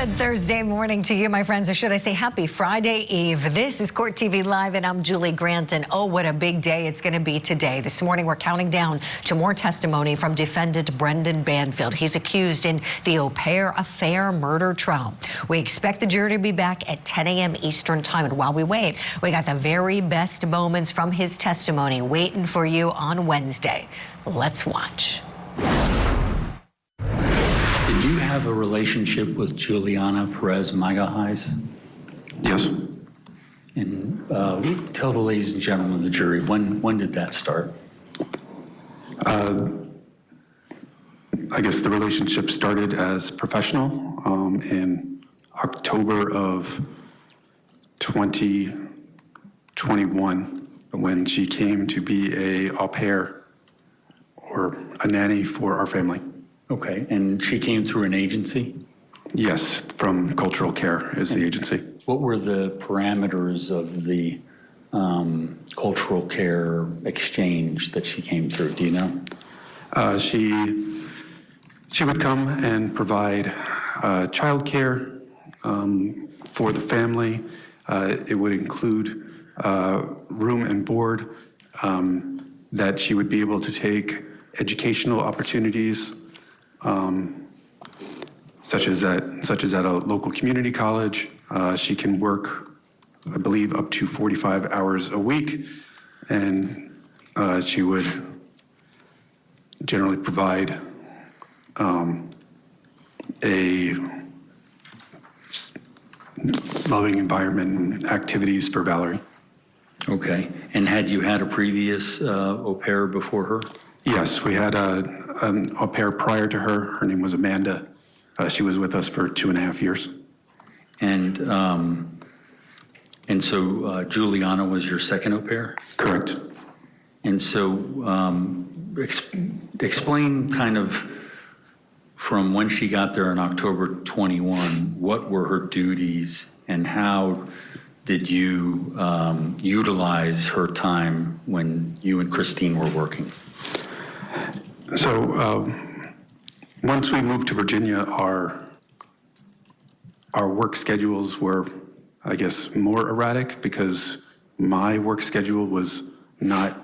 Good Thursday morning to you, my friends, or should I say happy Friday Eve. This is Court TV Live, and I'm Julie Grant, and oh, what a big day it's going to be today. This morning, we're counting down to more testimony from defendant Brendan Banfield. He's accused in the au pair affair murder trial. We expect the jury to be back at 10 a.m. Eastern time, and while we wait, we got the very best moments from his testimony waiting for you on Wednesday. Let's watch. Did you have a relationship with Juliana Magalhaes? Yes. And tell the ladies and gentlemen of the jury, when did that start? I guess the relationship started as professional in October of 2021 when she came to be a au pair or a nanny for our family. Okay, and she came through an agency? Yes, from Cultural Care is the agency. What were the parameters of the Cultural Care exchange that she came through? Do you know? She would come and provide childcare for the family. It would include room and board, that she would be able to take educational opportunities, such as at a local community college. She can work, I believe, up to 45 hours a week, and she would generally provide a loving environment and activities for Valerie. Okay, and had you had a previous au pair before her? Yes, we had an au pair prior to her. Her name was Amanda. She was with us for 2.5 years. And so Juliana was your second au pair? Correct. And so explain kind of from when she got there in October 21, what were her duties and how did you utilize her time when you and Christine were working? So once we moved to Virginia, our work schedules were, I guess, more erratic because my work schedule was not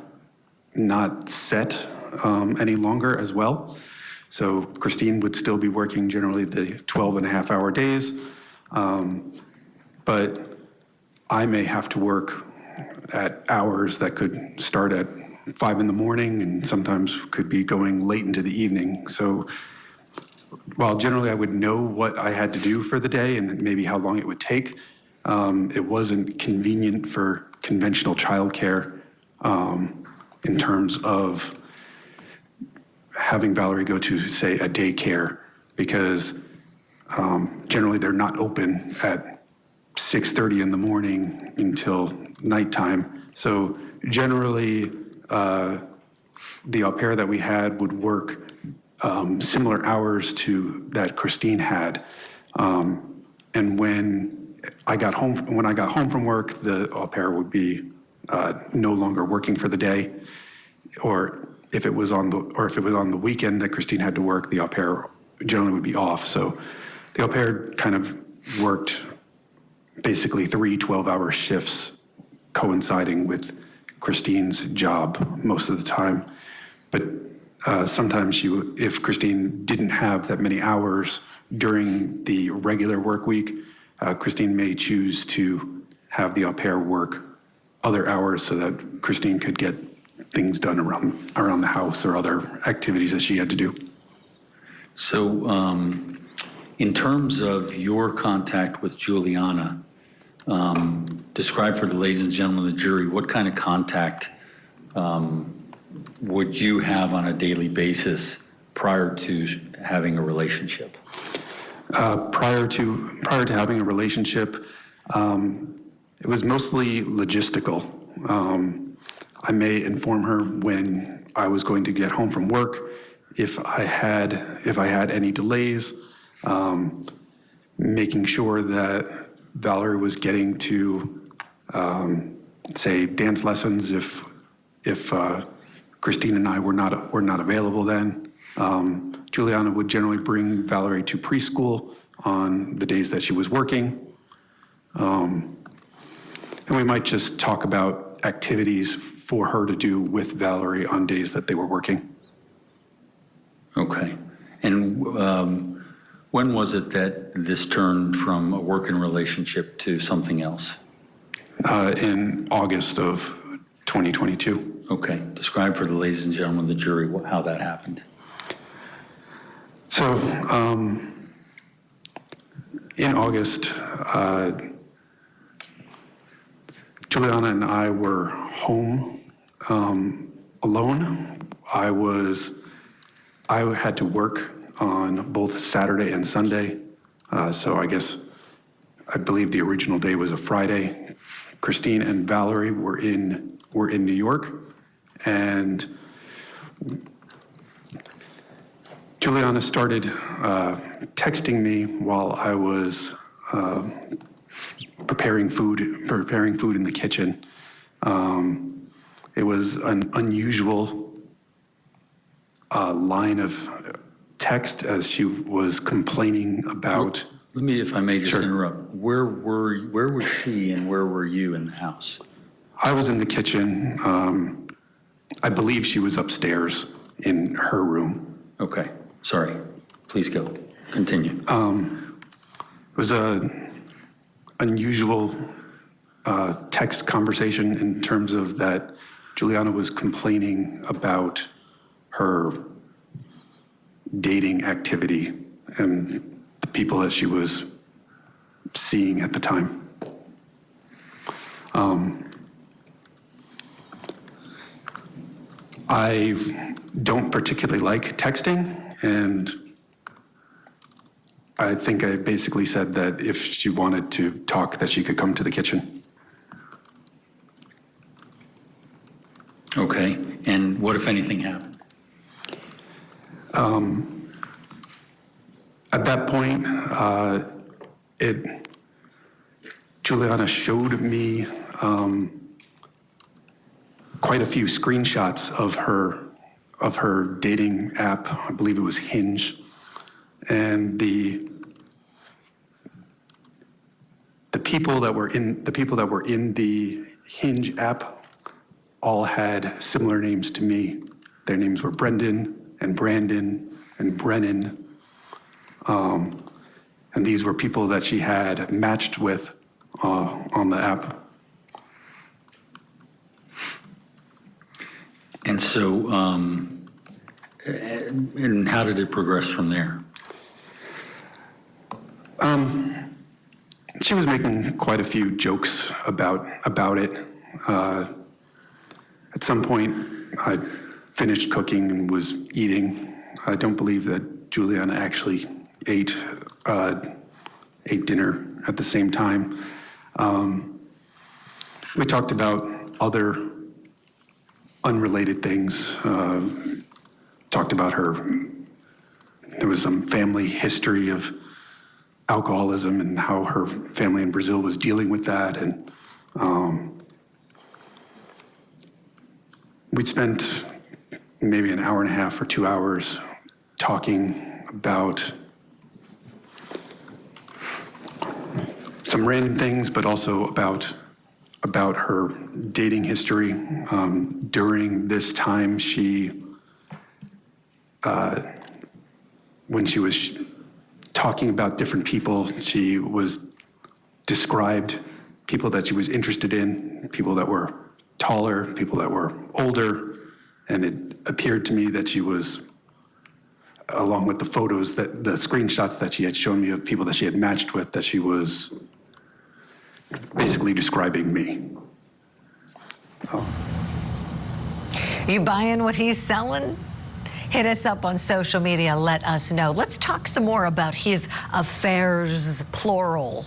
set any longer as well. So Christine would still be working generally the 12.5-hour days, but I may have to work at hours that could start at 5 in the morning and sometimes could be going late into the evening. So while generally I would know what I had to do for the day and maybe how long it would take, it wasn't convenient for conventional childcare in terms of having Valerie go to, say, a daycare, because generally they're not open at 6:30 in the morning until nighttime. So generally, the au pair that we had would work similar hours to that Christine had. And when I got home from work, the au pair would be no longer working for the day, or if it was on the weekend that Christine had to work, the au pair generally would be off. So the au pair kind of worked basically 3 12-hour shifts coinciding with Christine's job most of the time. But sometimes if Christine didn't have that many hours during the regular work week, Christine may choose to have the au pair work other hours so that Christine could get things done around the house or other activities that she had to do. So in terms of your contact with Juliana, describe for the ladies and gentlemen of the jury, what kind of contact would you have on a daily basis prior to having a relationship? Prior to having a relationship, it was mostly logistical. I may inform her when I was going to get home from work, if I had any delays, making sure that Valerie was getting to, say, dance lessons if Christine and I were not available then. Juliana would generally bring Valerie to preschool on the days that she was working. And we might just talk about activities for her to do with Valerie on days that they were working. Okay. And when was it that this turned from a working relationship to something else? In August of 2022. Okay. Describe for the ladies and gentlemen of the jury how that happened. So in August, Juliana and I were home alone. I had to work on both Saturday and Sunday. So I believe the original day was a Friday. Christine and Valerie were in New York, and Juliana started texting me while I was preparing food in the kitchen. It was an unusual line of text as she was complaining about. Let me, if I may just Sure. interrupt. Where was she and where were you in the house? I was in the kitchen. I believe she was upstairs in her room. Okay. Sorry. Please go. Continue. It was an unusual text conversation in terms of that Juliana was complaining about her dating activity and the people that she was seeing at the time. I don't particularly like texting, and I think I basically said that if she wanted to talk, that she could come to the kitchen. Okay. And what, if anything, happened? At that point, Juliana showed me quite a few screenshots of her dating app. I believe it was Hinge, and the people that were in the Hinge app all had similar names to me. Their names were Brendan and Brandon and Brennan. And these were people that she had matched with on the app. And so, and how did it progress from there? She was making quite a few jokes about it. At some point, I finished cooking and was eating. I don't believe that Juliana actually ate dinner at the same time. We talked about other unrelated things. Talked about there was some family history of alcoholism and how her family in Brazil was dealing with that. And we'd spent maybe an hour and a half or 2 hours talking about some random things, but also about her dating history. During this time, when she was talking about different people, she was described people that she was interested in, people that were taller, people that were older, and it appeared to me that she was, along with the photos, the screenshots that she had shown me of people that she had matched with, that she was basically describing me. You buying what he's selling? Hit us up on social media, let us know. Let's talk some more about his affairs, plural,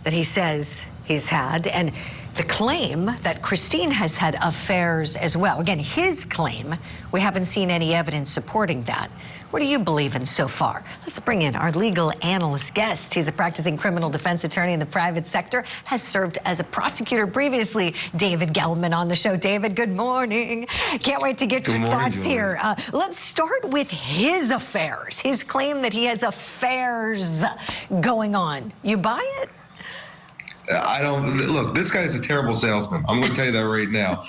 that he says he's had. And the claim that Christine has had affairs as well. Again, his claim, we haven't seen any evidence supporting that. What do you believe in so far? Let's bring in our legal analyst guest. He's a practicing criminal defense attorney in the private sector, has served as a prosecutor previously. David Gelman on the show. David, good morning. Can't wait to get your thoughts here. Let's start with his affairs, his claim that he has affairs going on. You buy it? I don't look. This guy is a terrible salesman. I'm going to tell you that right now.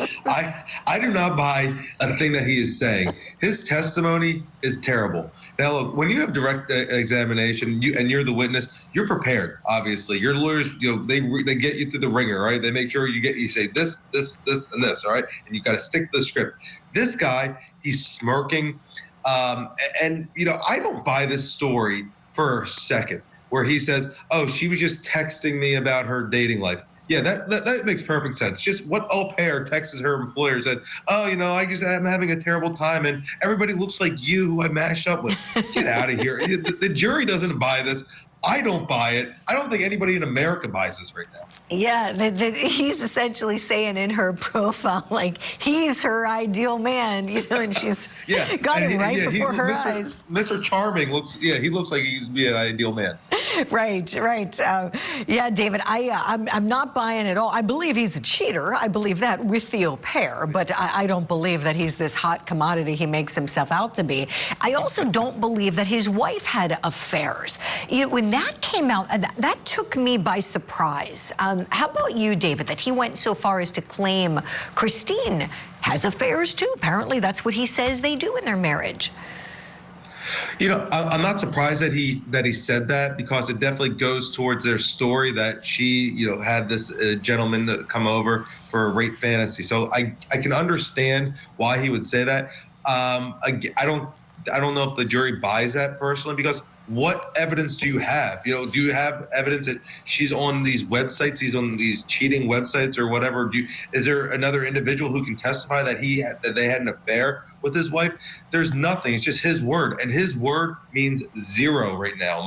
I do not buy a thing that he is saying. His testimony is terrible. Now, look, when you have direct examination, and you're the witness, you're prepared. Obviously, your lawyers, they get you through the ringer, right? They make sure you say this, and this, all right? And you got to stick to the script. This guy, he's smirking, and I don't buy this story for a second, where he says, oh, she was just texting me about her dating life. Yeah, that makes perfect sense. Just what au pair texts her employer and said, oh, I'm having a terrible time, and everybody looks like you who I mashed up with. Get out of here. The jury doesn't buy this. I don't buy it. I don't think anybody in America buys this right now. Yeah, he's essentially saying in her profile, like, he's her ideal man, and she's got him right before her eyes. Mr. Charming looks like he'd be an ideal man. Right. Yeah, David, I'm not buying it all. I believe he's a cheater. I believe that with the au pair, but I don't believe that he's this hot commodity he makes himself out to be. I also don't believe that his wife had affairs. When that came out, that took me by surprise. How about you, David, that he went so far as to claim Christine has affairs too? Apparently, that's what he says they do in their marriage. I'm not surprised that he said that, because it definitely goes towards their story that she, had this gentleman come over for a rape fantasy. So I can understand why he would say that. I don't know if the jury buys that personally, because what evidence do you have? Do you have evidence that she's on these websites, he's on these cheating websites or whatever? Is there another individual who can testify that they had an affair with his wife? There's nothing. It's just his word, and his word means zero right now.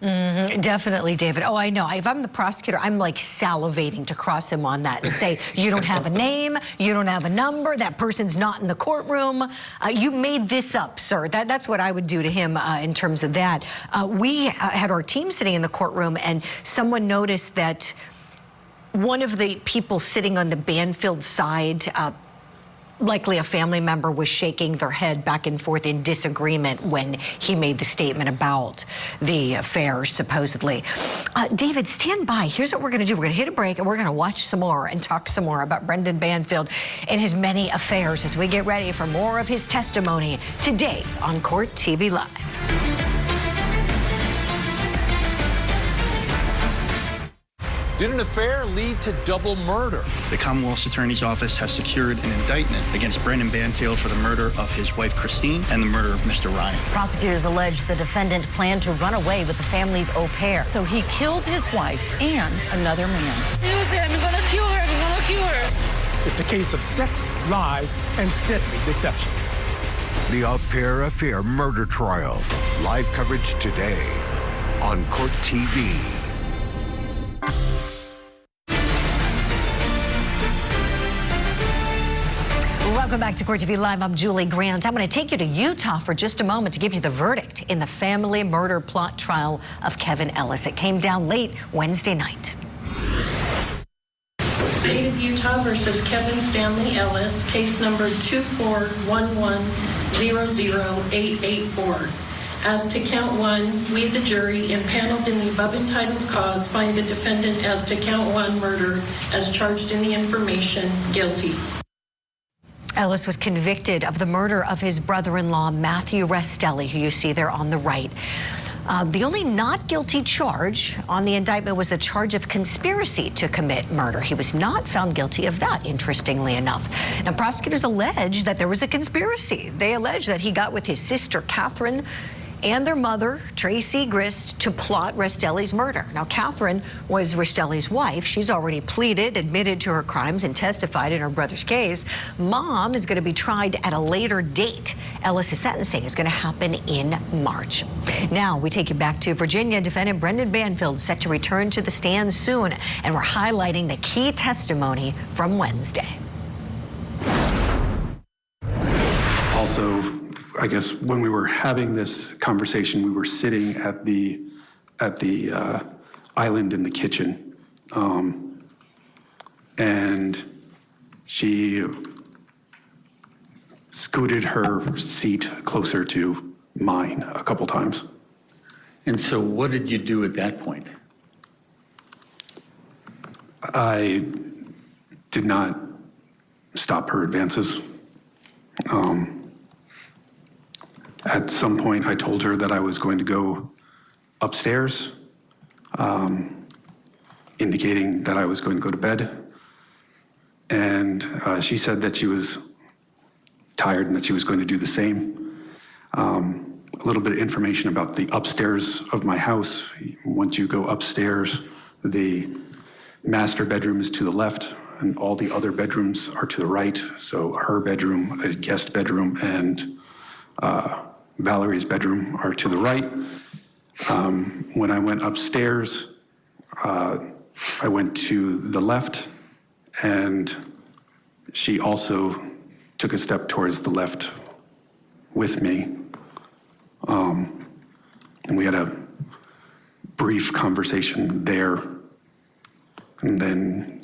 Definitely, David. Oh, I know. If I'm the prosecutor, I'm like salivating to cross him on that and say, you don't have a name, you don't have a number, that person's not in the courtroom. You made this up, sir. That's what I would do to him in terms of that. We had our team sitting in the courtroom, and someone noticed that one of the people sitting on the Banfield side, likely a family member, was shaking their head back and forth in disagreement when he made the statement about the affair, supposedly. David, stand by. Here's what we're going to do. We're going to hit a break, and we're going to watch some more and talk some more about Brendan Banfield and his many affairs as we get ready for more of his testimony today on Court TV Live. Did an affair lead to double murder? The Commonwealth's Attorney's Office has secured an indictment against Brendan Banfield for the murder of his wife, Christine, and the murder of Mr. Ryan. Prosecutors allege the defendant planned to run away with the family's au pair. So he killed his wife and another man. Use it. I'm gonna kill her. I'm gonna kill her. It's a case of sex, lies, and deadly deception. The Au Pair Affair murder trial. Live coverage today on Court TV. Welcome back to Court TV Live. I'm Julie Grant. I'm going to take you to Utah for just a moment to give you the verdict in the family murder plot trial of Kevin Ellis. It came down late Wednesday night. State of Utah versus Kevin Stanley Ellis, case number 241100884. As to count one, we, the jury, impaneled in the above entitled cause, find the defendant as to count one murder as charged in the information guilty. Ellis was convicted of the murder of his brother-in-law, Matthew Restelli, who you see there on the right. The only not guilty charge on the indictment was the charge of conspiracy to commit murder. He was not found guilty of that, interestingly enough. Now, prosecutors allege that there was a conspiracy. They allege that he got with his sister, Catherine, and their mother, Tracy Grist, to plot Restelli's murder. Now, Catherine was Restelli's wife. She's already pleaded, admitted to her crimes, and testified in her brother's case. Mom is going to be tried at a later date. Ellis' sentencing is going to happen in March. Now, we take you back to Virginia. Defendant Brendan Banfield set to return to the stand soon, and we're highlighting the key testimony from Wednesday. Also, I guess when we were having this conversation, we were sitting at the island in the kitchen, and she scooted her seat closer to mine a couple times. And so what did you do at that point? I did not stop her advances. At some point, I told her that I was going to go upstairs, indicating that I was going to go to bed. And she said that she was tired and that she was going to do the same. A little bit of information about the upstairs of my house. Once you go upstairs, the master bedroom is to the left, and all the other bedrooms are to the right. So her bedroom, a guest bedroom, and Valerie's bedroom are to the right. When I went upstairs, I went to the left, and she also took a step towards the left with me. And we had a brief conversation there, and then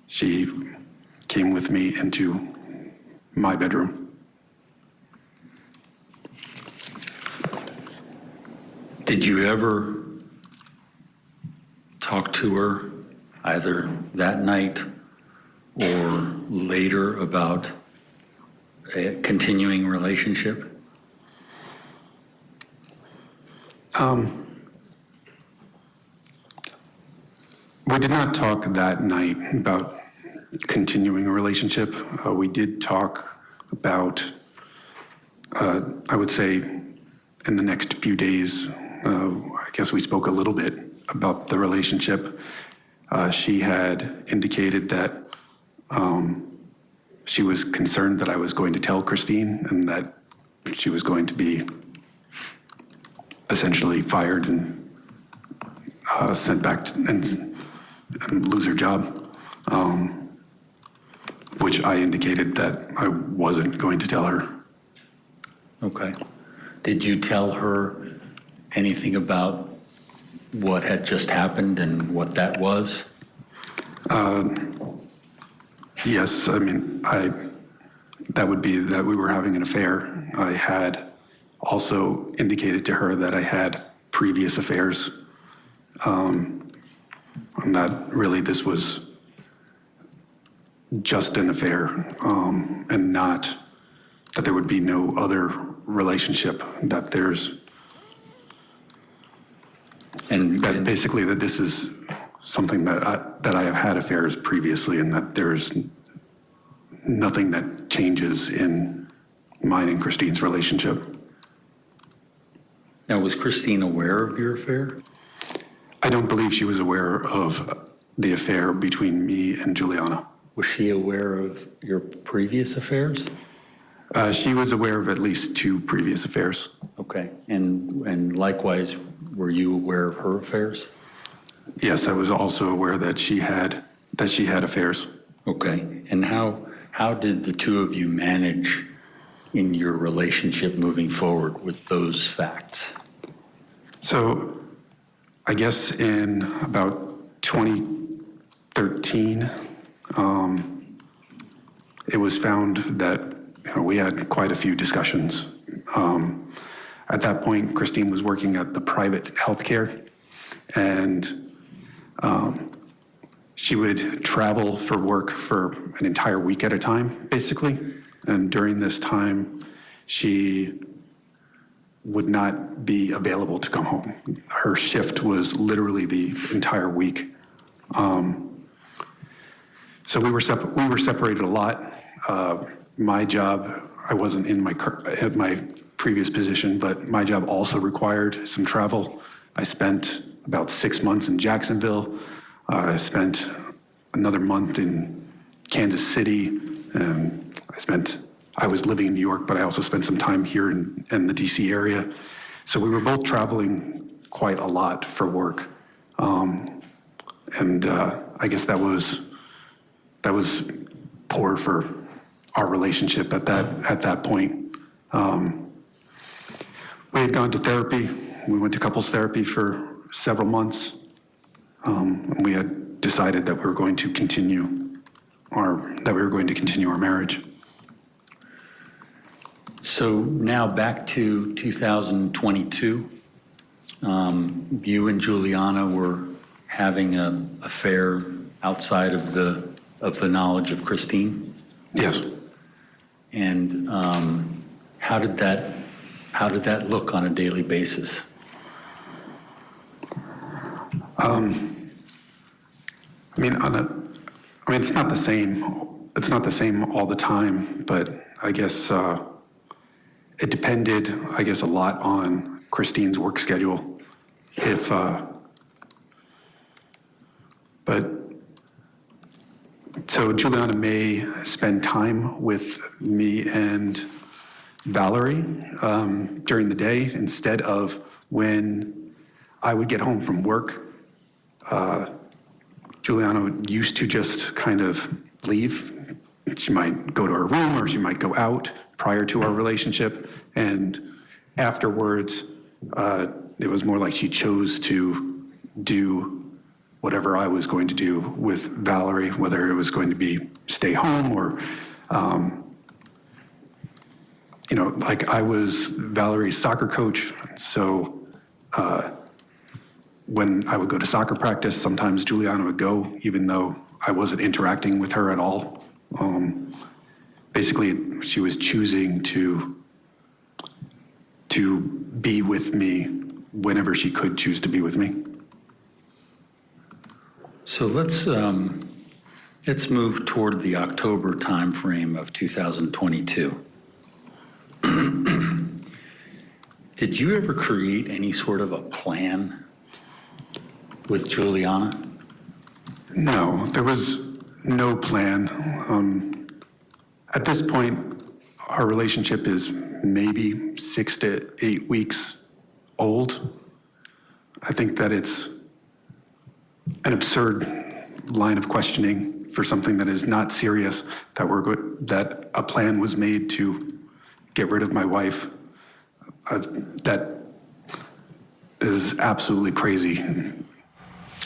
she came with me into my bedroom. Did you ever talk to her either that night or later about a continuing relationship? We did not talk that night about continuing a relationship. We did talk about, I would say, in the next few days, I guess we spoke a little bit about the relationship. She had indicated that she was concerned that I was going to tell Christine and that she was going to be essentially fired and sent back and lose her job, which I indicated that I wasn't going to tell her. Okay. Did you tell her anything about what had just happened and what that was? Yes, I mean, that would be that we were having an affair. I had also indicated to her that I had previous affairs, and that really this was just an affair, and not that there would be no other relationship, that there's, and that basically that this is something that I have had affairs previously, and that there's nothing that changes in mine and Christine's relationship. Now, was Christine aware of your affair? I don't believe she was aware of the affair between me and Juliana. Was she aware of your previous affairs? She was aware of at least 2 previous affairs. Okay, and likewise, were you aware of her affairs? Yes, I was also aware that she had affairs. Okay, and how did the two of you manage in your relationship moving forward with those facts? So, I guess in about 2013, it was found that we had quite a few discussions. At that point, Christine was working at the private healthcare, and she would travel for work for an entire week at a time, basically. And during this time, she would not be available to come home. Her shift was literally the entire week. So we were separated a lot. My job, I wasn't in my previous position, but my job also required some travel. I spent about 6 months in Jacksonville. I spent another month in Kansas City. I was living in New York, but I also spent some time here in the DC area. So we were both traveling quite a lot for work. I guess that was poor for our relationship at that point. We had gone to therapy. We went to couples therapy for several months. And we had decided that we were going to continue our marriage. So now back to 2022. You and Juliana were having an affair outside of the knowledge of Christine? Yes. And how did that look on a daily basis? It's not the same. It's not the same all the time, but I guess it depended, a lot on Christine's work schedule. So Juliana may spend time with me and Valerie during the day instead of when I would get home from work. Juliana used to just kind of leave. She might go to her room or she might go out prior to our relationship. And afterwards, it was more like she chose to do whatever I was going to do with Valerie, whether it was going to be stay home or, I was Valerie's soccer coach. So when I would go to soccer practice, sometimes Juliana would go, even though I wasn't interacting with her at all. Basically, she was choosing to be with me whenever she could choose to be with me. So let's move toward the October timeframe of 2022. Did you ever create any sort of a plan with Juliana? No, there was no plan. At this point, our relationship is maybe 6 to 8 weeks old. I think that it's an absurd line of questioning for something that is not serious, that a plan was made to get rid of my wife. That is absolutely crazy.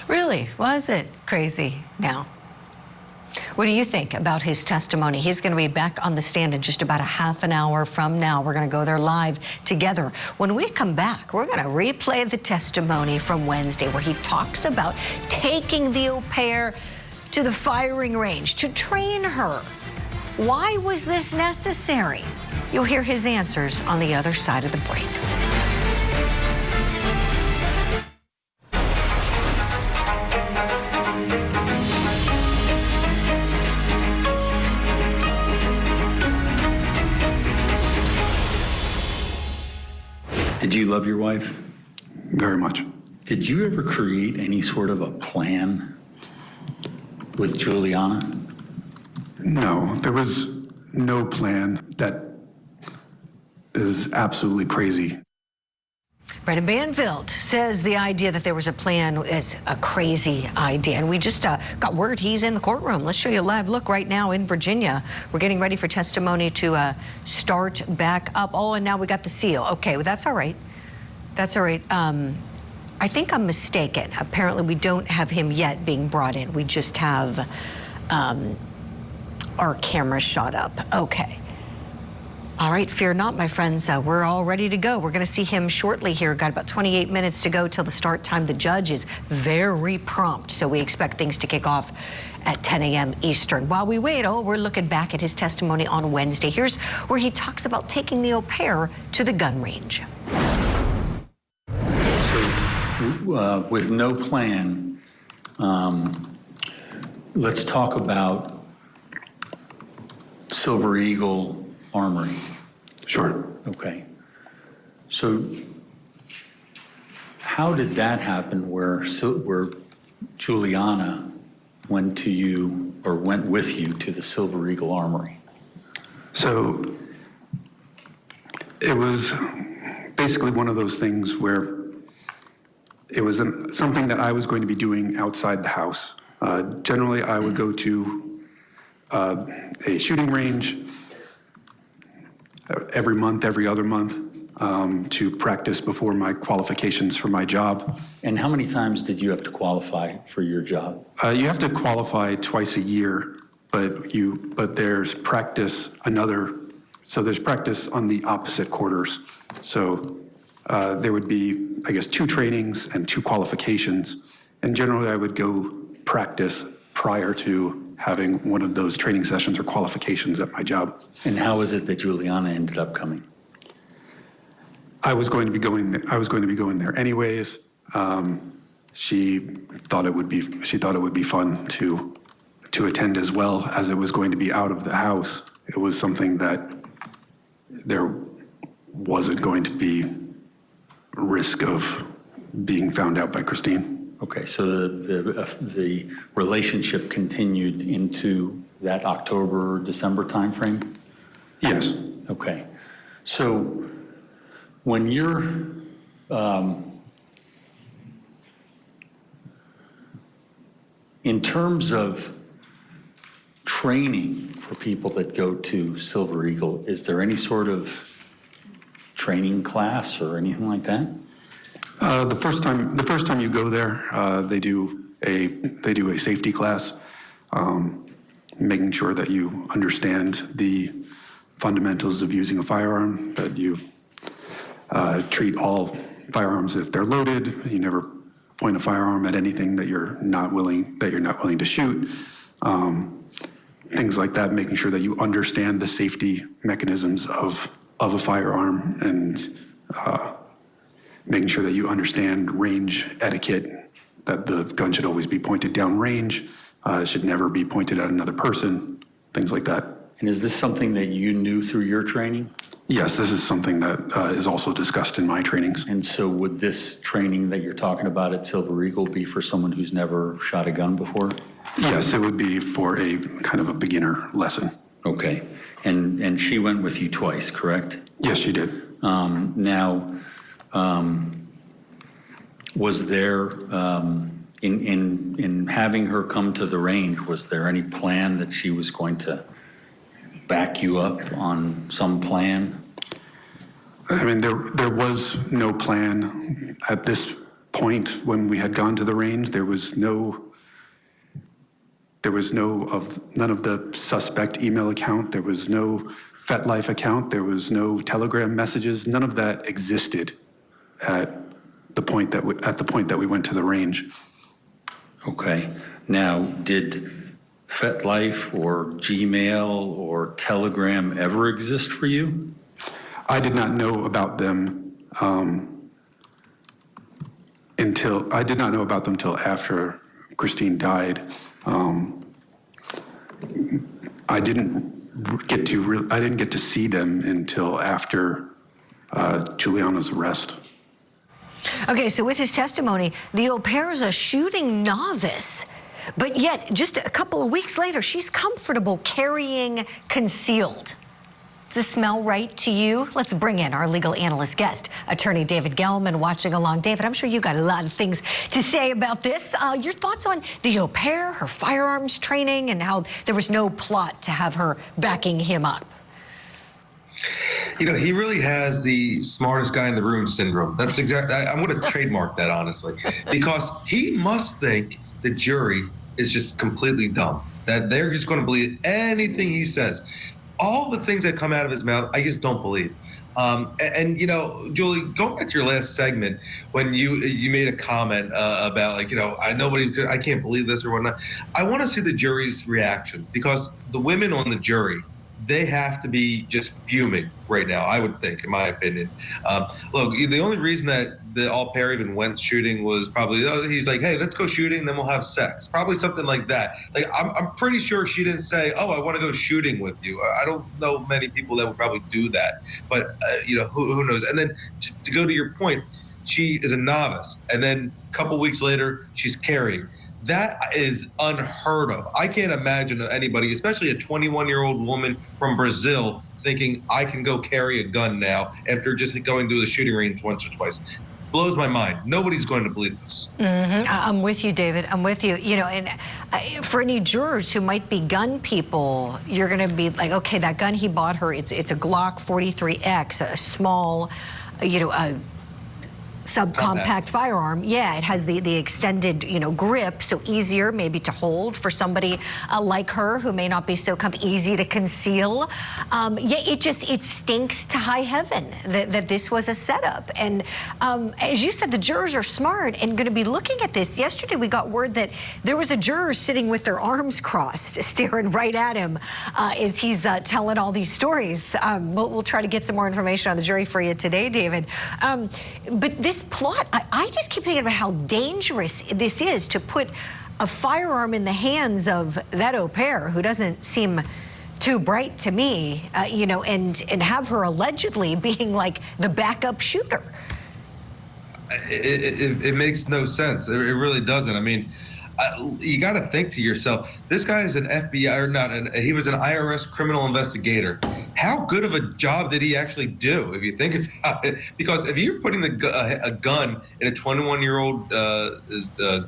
Really? Was it crazy now? What do you think about his testimony? He's going to be back on the stand in just about a half an hour from now. We're going to go there live together. When we come back, we're going to replay the testimony from Wednesday where he talks about taking the au pair to the firing range to train her. Why was this necessary? You'll hear his answers on the other side of the break. Did you love your wife? Very much. Did you ever create any sort of a plan with Juliana? No, there was no plan. That is absolutely crazy. Brandon Banfield says the idea that there was a plan is a crazy idea. And we just got word he's in the courtroom. Let's show you a live look right now in Virginia. We're getting ready for testimony to start back up. Oh, and now we got the seal. Okay, well, that's all right. That's all right. I think I'm mistaken. Apparently, we don't have him yet being brought in. We just have our camera shot up. Okay. All right, fear not, my friends. We're all ready to go. We're going to see him shortly here. Got about 28 minutes to go till the start time. The judge is very prompt, so we expect things to kick off at 10 a.m. Eastern. While we wait, we're looking back at his testimony on Wednesday. Here's where he talks about taking the au pair to the gun range. So, with no plan, let's talk about Silver Eagle Armory. Sure. Okay. So how did that happen where Juliana went to you or went with you to the Silver Eagle Armory? So it was basically one of those things where it was something that I was going to be doing outside the house. Generally, I would go to a shooting range every month, every other month, to practice before my qualifications for my job. And how many times did you have to qualify for your job? You have to qualify twice a year, but there's practice so there's practice on the opposite quarters. So there would be, I guess, 2 trainings and 2 qualifications. And generally I would go practice prior to having one of those training sessions or qualifications at my job. And how is it that Juliana ended up coming? I was going to be going there anyways. She thought it would be fun to attend as well, as it was going to be out of the house. It was something that there wasn't going to be risk of being found out by Christine. Okay, so the relationship continued into that October, December timeframe? Yes. Okay, so when you're in terms of training for people that go to Silver Eagle, is there any sort of training class or anything like that? The first time you go there, they do a safety class, making sure that you understand the fundamentals of using a firearm, that you treat all firearms if they're loaded. You never point a firearm at anything that you're not willing to shoot. Things like that, making sure that you understand the safety mechanisms of a firearm, and making sure that you understand range etiquette, that the gun should always be pointed down range, should never be pointed at another person, things like that. And is this something that you knew through your training? Yes, this is something that is also discussed in my trainings. And so would this training that you're talking about at Silver Eagle be for someone who's never shot a gun before? Yes, it would be for a kind of a beginner lesson. Okay, and she went with you twice, correct? Yes, she did. Was there, in having her come to the range, was there any plan that she was going to back you up on some plan? I mean, there was no plan at this point when we had gone to the range. There was none of the suspect email account. There was no FetLife account. There was no Telegram messages. None of that existed at the point that we went to the range. Okay. Now, did FetLife or Gmail or Telegram ever exist for you? I did not know about them until after Christine died. I didn't get to see them until after Juliana's arrest. Okay, so with his testimony, the au pair is a shooting novice, but yet just a couple of weeks later, she's comfortable carrying concealed. Does this smell right to you? Let's bring in our legal analyst guest, attorney David Gelman, watching along. David, I'm sure you got a lot of things to say about this. Your thoughts on the au pair, her firearms training, and how there was no plot to have her backing him up? You know, he really has the smartest guy in the room syndrome. That's exactly, I'm going to trademark that, honestly, because he must think the jury is just completely dumb, that they're just going to believe anything he says. All the things that come out of his mouth, I just don't believe. And you know, Julie, going back to your last segment, when you made a comment about, like, you know, I can't believe this or whatnot. I want to see the jury's reactions, because the women on the jury they have to be just fuming right now, I would think, in my opinion. Look, the only reason that the au pair even went shooting was probably, he's like, hey, let's go shooting, then we'll have sex. Probably something like that. Like, I'm pretty sure she didn't say, oh, I want to go shooting with you. I don't know many people that would probably do that. But, who knows? And then to go to your point, she is a novice. And then a couple weeks later, she's carrying. That is unheard of. I can't imagine anybody, especially a 21-year-old woman from Brazil, thinking I can go carry a gun now after just going to the shooting range once or twice. Blows my mind. Nobody's going to believe this. I'm with you, David. I'm with you. And for any jurors who might be gun people, you're going to be like, okay, that gun he bought her, it's a Glock 43X, a small, subcompact firearm. Yeah, it has the extended, grip, so easier maybe to hold for somebody like her who may not be so easy to conceal. It stinks to high heaven that this was a setup. And as you said, the jurors are smart and going to be looking at this. Yesterday, we got word that there was a juror sitting with their arms crossed, staring right at him as he's telling all these stories. We'll try to get some more information on the jury for you today, David. But this plot, I just keep thinking about how dangerous this is to put a firearm in the hands of that au pair who doesn't seem too bright to me, and have her allegedly being like the backup shooter. It makes no sense. It really doesn't. I mean, you got to think to yourself, this guy is an FBI, or not, he was an IRS criminal investigator. How good of a job did he actually do, if you think about it? Because if you're putting a gun in a 21-year-old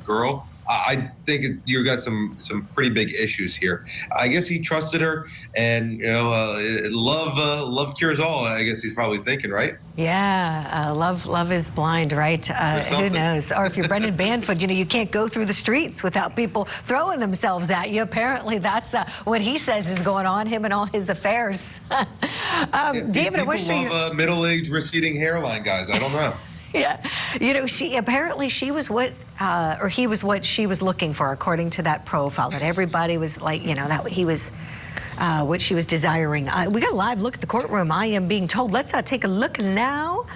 girl, I think you got some pretty big issues here. I guess he trusted her, and love cures all. I guess he's probably thinking, right? Yeah, love is blind, right? Who knows? Or if you're Brendan Banfield, you can't go through the streets without people throwing themselves at you. Apparently, that's what he says is going on, him and all his affairs. David, I wish you love middle-aged receding hairline guys. I don't know. Yeah, he was what she was looking for, according to that profile. That everybody was like, that he was what she was desiring. We got a live look at the courtroom. I am being told. Let's take a look now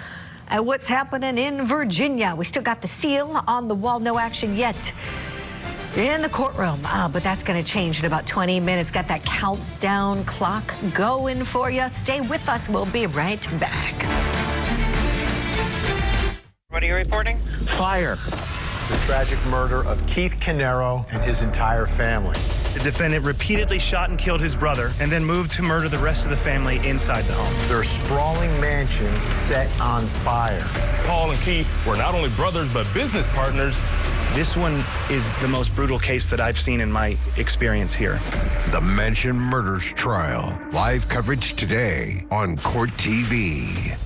at what's happening in Virginia. We still got the seal on the wall. No action yet in the courtroom, but that's going to change in about 20 minutes. Got that countdown clock going for you. Stay with us. We'll be right back. What are you reporting? Fire. The tragic murder of Keith Canero and his entire family. The defendant repeatedly shot and killed his brother and then moved to murder the rest of the family inside the home. Their sprawling mansion set on fire. Paul and Keith were not only brothers but business partners. This one is the most brutal case that I've seen in my experience here. The Mansion Murders Trial. Live coverage today on Court TV.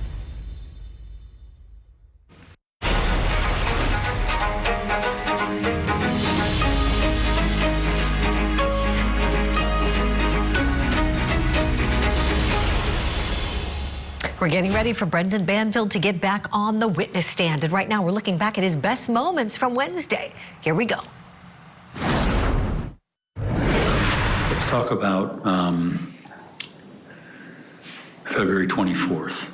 We're getting ready for Brendan Banfield to get back on the witness stand. And right now we're looking back at his best moments from Wednesday. Here we go. Let's talk about February 24th.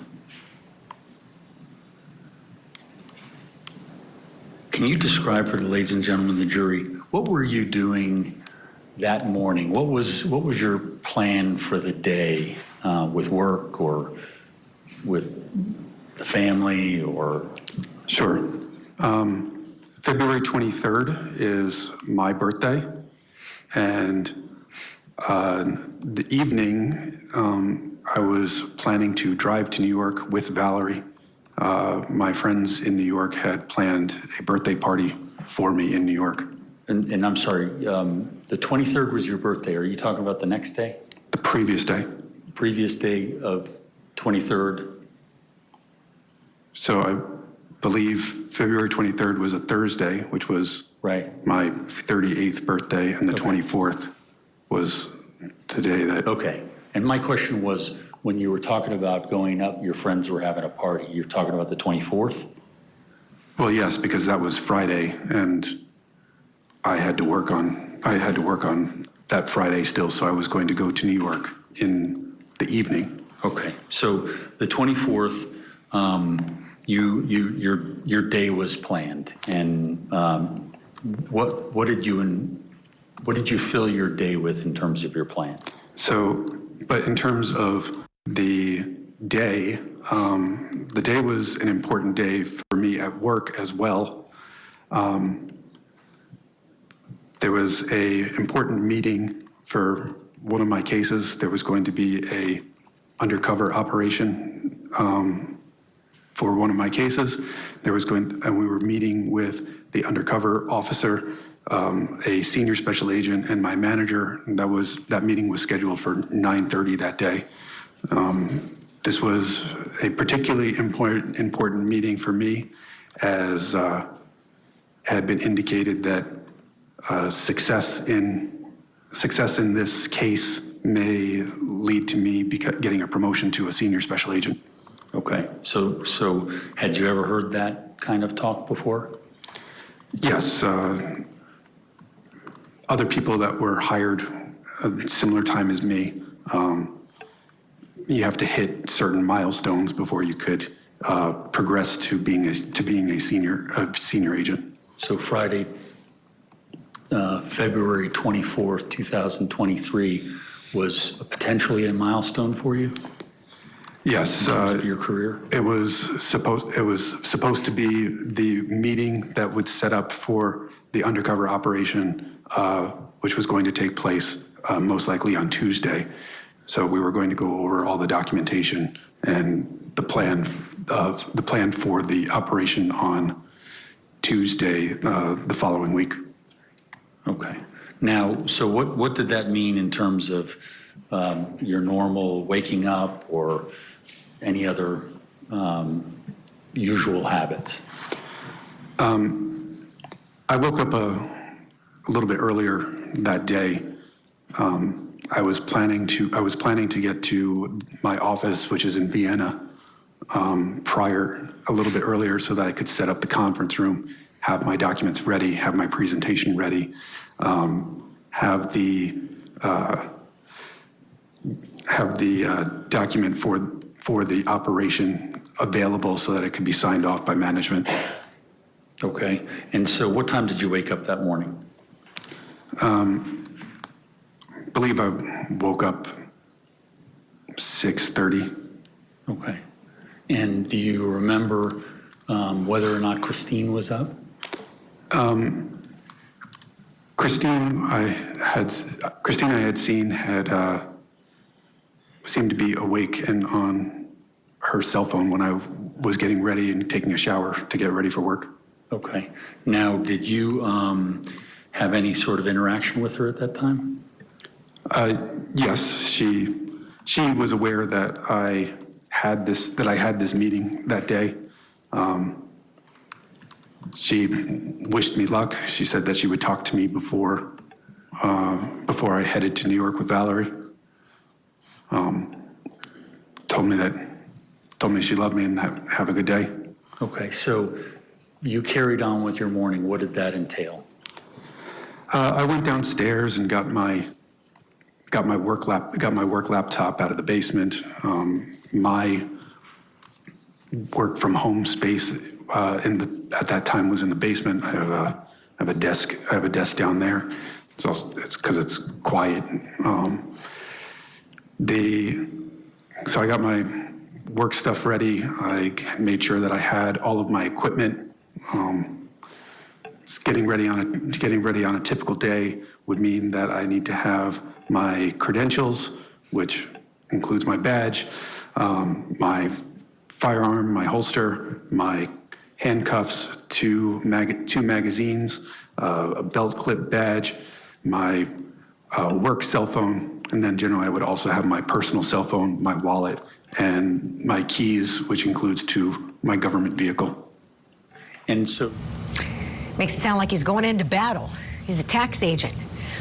Can you describe for the ladies and gentlemen of the jury, what were you doing that morning? What was your plan for the day with work or with the family or? Sure. February 23rd is my birthday, and the evening I was planning to drive to New York with Valerie. My friends in New York had planned a birthday party for me in New York. And I'm sorry, the 23rd was your birthday. Are you talking about the next day? The previous day. Previous day of 23rd. So I believe February 23rd was a Thursday, which was right. My 38th birthday, and the 24th was the day that... Okay. And my question was, when you were talking about going up, your friends were having a party, you're talking about the 24th? Well, yes, because that was Friday, and I had to work on that Friday still, so I was going to go to New York in the evening. Okay, so the 24th, your day was planned, and what did you fill your day with in terms of your plan? So, but in terms of the day was an important day for me at work as well. There was a important meeting for one of my cases. There was going to be a undercover operation for one of my cases. And we were meeting with the undercover officer, a senior special agent, and my manager. That meeting was scheduled for 9:30 that day. This was a particularly important meeting for me, as had been indicated that success in this case may lead to me getting a promotion to a senior special agent. Okay, so had you ever heard that kind of talk before? Yes, other people that were hired at a similar time as me, you have to hit certain milestones before you could progress to being a senior agent. So Friday, February 24th, 2023 was potentially a milestone for you? Yes. In terms of your career? It was supposed to be the meeting that would set up for the undercover operation, which was going to take place most likely on Tuesday. So we were going to go over all the documentation and the plan for the operation on Tuesday, the following week. Okay. Now, so what did that mean in terms of your normal waking up or any other usual habits? I woke up a little bit earlier that day. I was planning to get to my office, which is in Vienna, a little bit earlier, so that I could set up the conference room, have my documents ready, have my presentation ready, have the document for the operation available so that it could be signed off by management. Okay. And so what time did you wake up that morning? I believe I woke up 6:30. Okay. And do you remember whether or not Christine was up? Christine I had seen seemed to be awake and on her cell phone when I was getting ready and taking a shower to get ready for work. Okay. Now, did you have any sort of interaction with her at that time? Yes, she was aware that I had this meeting that day. She wished me luck. She said that she would talk to me before I headed to New York with Valerie. Told me she loved me and have a good day. Okay, so you carried on with your morning. What did that entail? I went downstairs and got my work laptop out of the basement. My work from home space at that time was in the basement. I have a desk. I have a desk down there. It's because it's quiet. So I got my work stuff ready. I made sure that I had all of my equipment. Getting ready on a typical day would mean that I need to have my credentials, which includes my badge, my firearm, my holster, my handcuffs, two magazines, a belt clip badge, my work cell phone, and then generally I would also have my personal cell phone, my wallet, and my keys, which includes to my government vehicle. And so... Makes it sound like he's going into battle. He's a tax agent.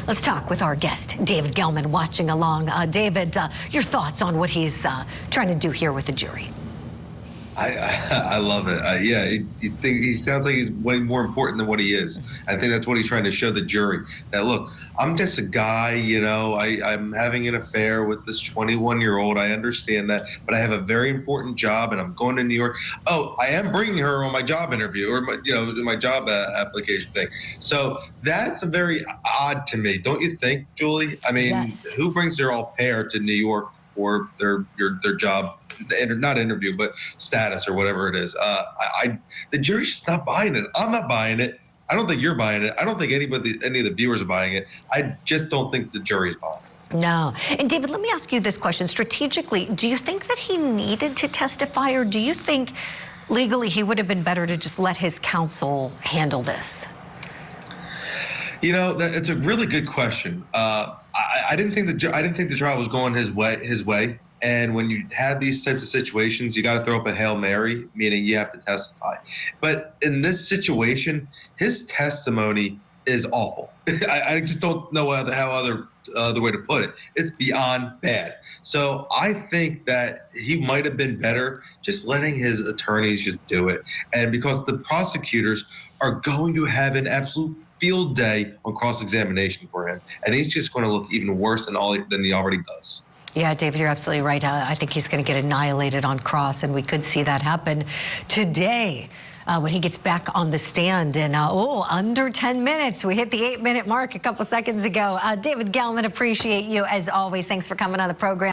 Let's talk with our guest, David Gelman, watching along. David, your thoughts on what he's trying to do here with the jury? I love it. Yeah, he sounds like he's way more important than what he is. I think that's what he's trying to show the jury. That look, I'm just a guy, I'm having an affair with this 21-year-old. I understand that, but I have a very important job, and I'm going to New York. Oh, I am bringing her on my job interview or my job application thing. So that's a very odd to me, don't you think, Julie? I mean, Yes. Who brings their au pair to New York for their job, not interview, but status or whatever it is? The jury's just not buying it. I'm not buying it. I don't think you're buying it. I don't think any of the viewers are buying it. I just don't think the jury's buying it. No. And David, let me ask you this question. Strategically, do you think that he needed to testify, or do you think legally he would have been better to just let his counsel handle this? It's a really good question. I didn't think the trial was going his way. And when you have these types of situations, you got to throw up a Hail Mary, meaning you have to testify. But in this situation, his testimony is awful. I just don't know how other way to put it. It's beyond bad. So I think that he might have been better just letting his attorneys just do it. And because the prosecutors are going to have an absolute field day on cross-examination for him, and he's just going to look even worse than he already does. Yeah, David, you're absolutely right. I think he's going to get annihilated on cross, and we could see that happen today when he gets back on the stand in, under 10 minutes. We hit the 8-minute mark a couple seconds ago. David Gellman, appreciate you as always. Thanks for coming on the program.